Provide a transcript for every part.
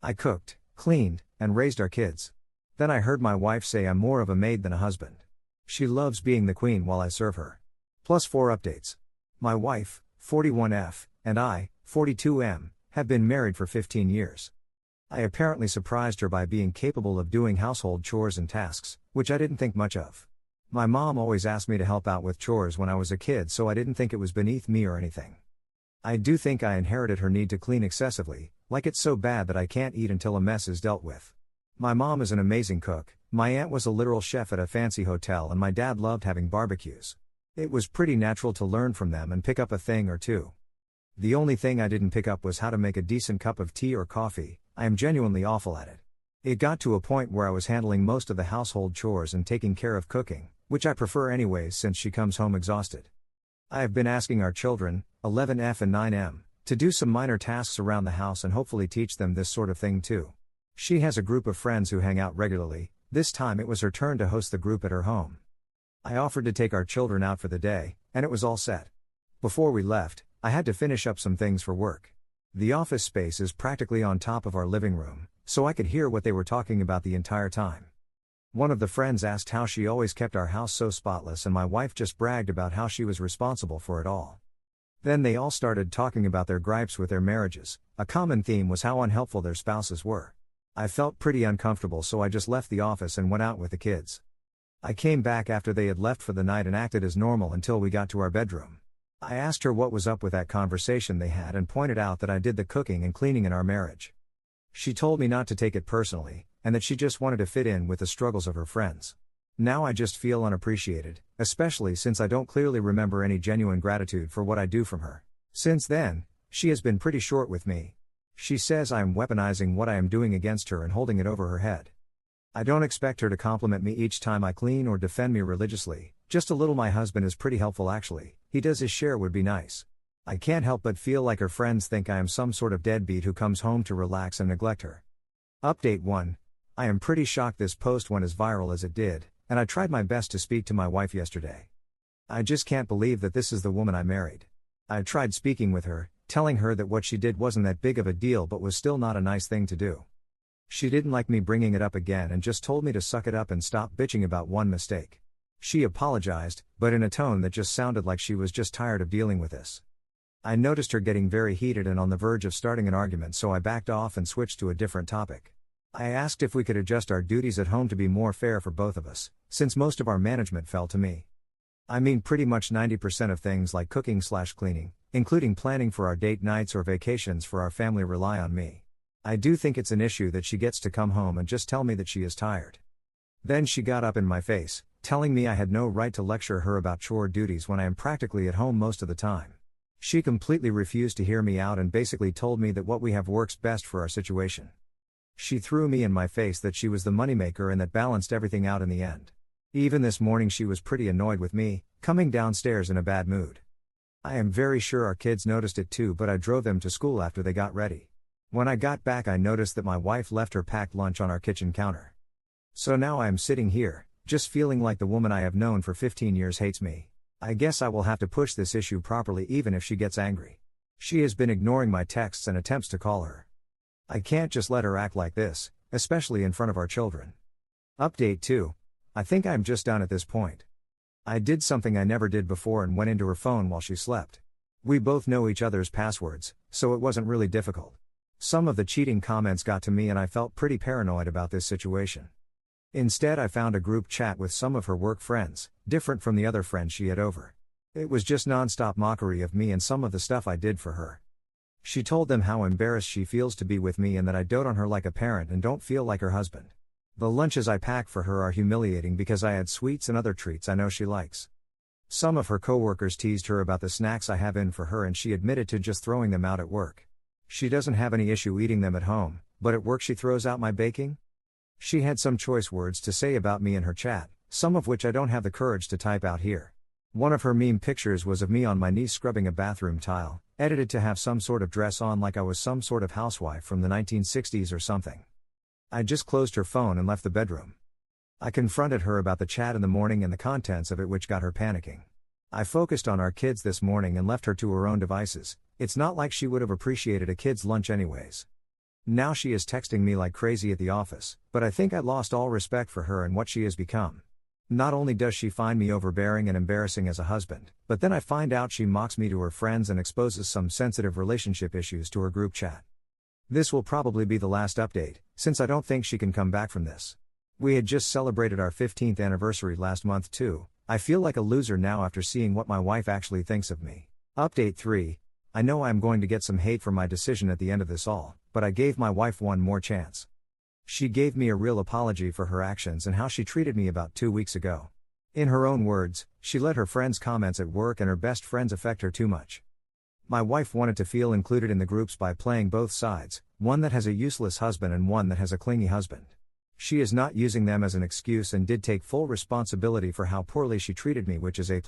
I cooked, cleaned, and raised our kids. Then I heard my wife say I'm more of a maid than a husband. She loves being the queen while I serve her. Plus 4 updates. My wife, 41F, and I, 42M, have been married for 15 years. I apparently surprised her by being capable of doing household chores and tasks, which I didn't think much of. My mom always asked me to help out with chores when I was a kid, so I didn't think it was beneath me or anything. I do think I inherited her need to clean excessively, like it's so bad that I can't eat until a mess is dealt with. My mom is an amazing cook, my aunt was a literal chef at a fancy hotel, and my dad loved having barbecues. It was pretty natural to learn from them and pick up a thing or two. The only thing I didn't pick up was how to make a decent cup of tea or coffee. I am genuinely awful at it. It got to a point where I was handling most of the household chores and taking care of cooking, which I prefer anyways since she comes home exhausted. I have been asking our children, 11F and 9M, to do some minor tasks around the house and hopefully teach them this sort of thing too. She has a group of friends who hang out regularly. This time it was her turn to host the group at her home. I offered to take our children out for the day, and it was all set. Before we left, I had to finish up some things for work. The office space is practically on top of our living room, so I could hear what they were talking about the entire time. One of the friends asked how she always kept our house so spotless, and my wife just bragged about how she was responsible for it all. Then they all started talking about their gripes with their marriages. A common theme was how unhelpful their spouses were. I felt pretty uncomfortable, so I just left the office and went out with the kids. I came back after they had left for the night and acted as normal until we got to our bedroom. I asked her what was up with that conversation they had and pointed out that I did the cooking and cleaning in our marriage. She told me not to take it personally, and that she just wanted to fit in with the struggles of her friends. Now I just feel unappreciated, especially since I don't clearly remember any genuine gratitude for what I do from her. Since then, she has been pretty short with me. She says I am weaponizing what I am doing against her and holding it over her head. I don't expect her to compliment me each time I clean or defend me religiously, just a little. My husband is pretty helpful actually, he does his share would be nice. I can't help but feel like her friends think I am some sort of deadbeat who comes home to relax and neglect her. Update 1. I am pretty shocked this post went as viral as it did, and I tried my best to speak to my wife yesterday. I just can't believe that this is the woman I married. I tried speaking with her, telling her that what she did wasn't that big of a deal but was still not a nice thing to do. She didn't like me bringing it up again and just told me to suck it up and stop bitching about one mistake. She apologized, but in a tone that just sounded like she was just tired of dealing with this. I noticed her getting very heated and on the verge of starting an argument, so I backed off and switched to a different topic. I asked if we could adjust our duties at home to be more fair for both of us, since most of our management fell to me. I mean pretty much 90% of things like cooking/cleaning, including planning for our date nights or vacations for our family, rely on me. I do think it's an issue that she gets to come home and just tell me that she is tired. Then she got up in my face, telling me I had no right to lecture her about chore duties when I am practically at home most of the time. She completely refused to hear me out and basically told me that what we have works best for our situation. She threw me in my face that she was the moneymaker and that balanced everything out in the end. Even this morning she was pretty annoyed with me, coming downstairs in a bad mood. I am very sure our kids noticed it too, but I drove them to school after they got ready. When I got back I noticed that my wife left her packed lunch on our kitchen counter. So now I am sitting here, just feeling like the woman I have known for 15 years hates me. I guess I will have to push this issue properly even if she gets angry. She has been ignoring my texts and attempts to call her. I can't just let her act like this, especially in front of our children. Update 2. I think I'm just done at this point. I did something I never did before and went into her phone while she slept. We both know each other's passwords, so it wasn't really difficult. Some of the cheating comments got to me and I felt pretty paranoid about this situation. Instead I found a group chat with some of her work friends, different from the other friends she had over. It was just non-stop mockery of me and some of the stuff I did for her. She told them how embarrassed she feels to be with me and that I dote on her like a parent and don't feel like her husband. The lunches I pack for her are humiliating because I add sweets and other treats I know she likes. Some of her coworkers teased her about the snacks I have in for her and she admitted to just throwing them out at work. She doesn't have any issue eating them at home, but at work she throws out my baking? She had some choice words to say about me in her chat, some of which I don't have the courage to type out here. One of her meme pictures was of me on my knees scrubbing a bathroom tile, edited to have some sort of dress on like I was some sort of housewife from the 1960s or something. I just closed her phone and left the bedroom. I confronted her about the chat in the morning and the contents of it, which got her panicking. I focused on our kids this morning and left her to her own devices. It's not like she would have appreciated a kid's lunch anyways. Now she is texting me like crazy at the office, but I think I lost all respect for her and what she has become. Not only does she find me overbearing and embarrassing as a husband, but then I find out she mocks me to her friends and exposes some sensitive relationship issues to her group chat. This will probably be the last update, since I don't think she can come back from this. We had just celebrated our 15th anniversary last month too. I feel like a loser now after seeing what my wife actually thinks of me. Update 3. I know I am going to get some hate for my decision at the end of this all, but I gave my wife one more chance. She gave me a real apology for her actions and how she treated me about 2 weeks ago. In her own words, she let her friends' comments at work and her best friends affect her too much. My wife wanted to feel included in the groups by playing both sides, one that has a useless husband and one that has a clingy husband. She is not using them as an excuse and did take full responsibility for how poorly she treated me, which is A+.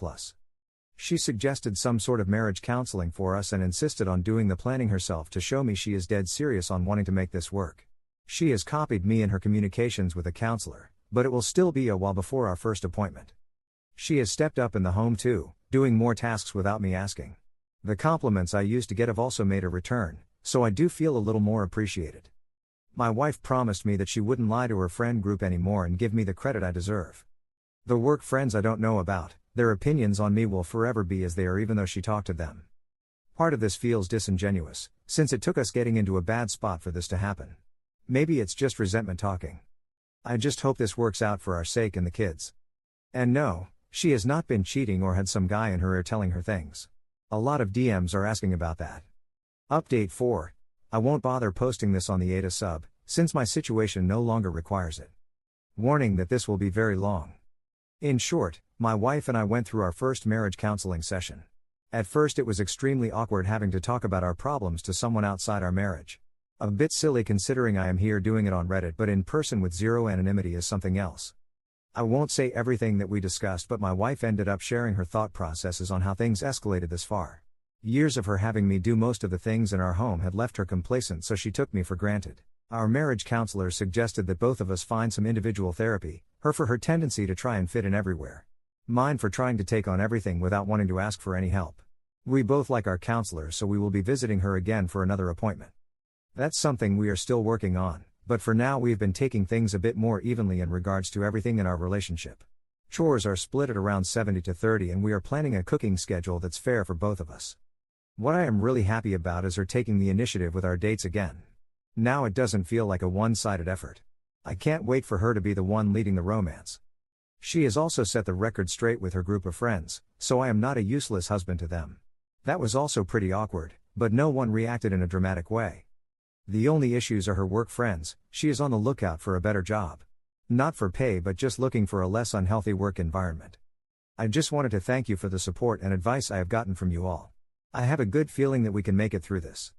She suggested some sort of marriage counseling for us and insisted on doing the planning herself to show me she is dead serious on wanting to make this work. She has copied me in her communications with a counselor, but it will still be a while before our first appointment. She has stepped up in the home too, doing more tasks without me asking. The compliments I used to get have also made a return, so I do feel a little more appreciated. My wife promised me that she wouldn't lie to her friend group anymore and give me the credit I deserve. The work friends I don't know about, their opinions on me will forever be as they are even though she talked to them. Part of this feels disingenuous, since it took us getting into a bad spot for this to happen. Maybe it's just resentment talking. I just hope this works out for our sake and the kids. And no, she has not been cheating or had some guy in her ear telling her things. A lot of DMs are asking about that. Update 4. I won't bother posting this on the Ada sub, since my situation no longer requires it. Warning that this will be very long. In short, my wife and I went through our first marriage counseling session. At first it was extremely awkward having to talk about our problems to someone outside our marriage. A bit silly considering I am here doing it on Reddit, but in person with zero anonymity is something else. I won't say everything that we discussed, but my wife ended up sharing her thought processes on how things escalated this far. Years of her having me do most of the things in our home had left her complacent, so she took me for granted. Our marriage counselor suggested that both of us find some individual therapy, her for her tendency to try and fit in everywhere. Mine for trying to take on everything without wanting to ask for any help. We both like our counselor, so we will be visiting her again for another appointment. That's something we are still working on, but for now we've been taking things a bit more evenly in regards to everything in our relationship. Chores are split at around 70-30 and we are planning a cooking schedule that's fair for both of us. What I am really happy about is her taking the initiative with our dates again. Now it doesn't feel like a one-sided effort. I can't wait for her to be the one leading the romance. She has also set the record straight with her group of friends, so I am not a useless husband to them. That was also pretty awkward, but no one reacted in a dramatic way. The only issues are her work friends. She is on the lookout for a better job. Not for pay, but just looking for a less unhealthy work environment. I just wanted to thank you for the support and advice I have gotten from you all. I have a good feeling that we can make it through this.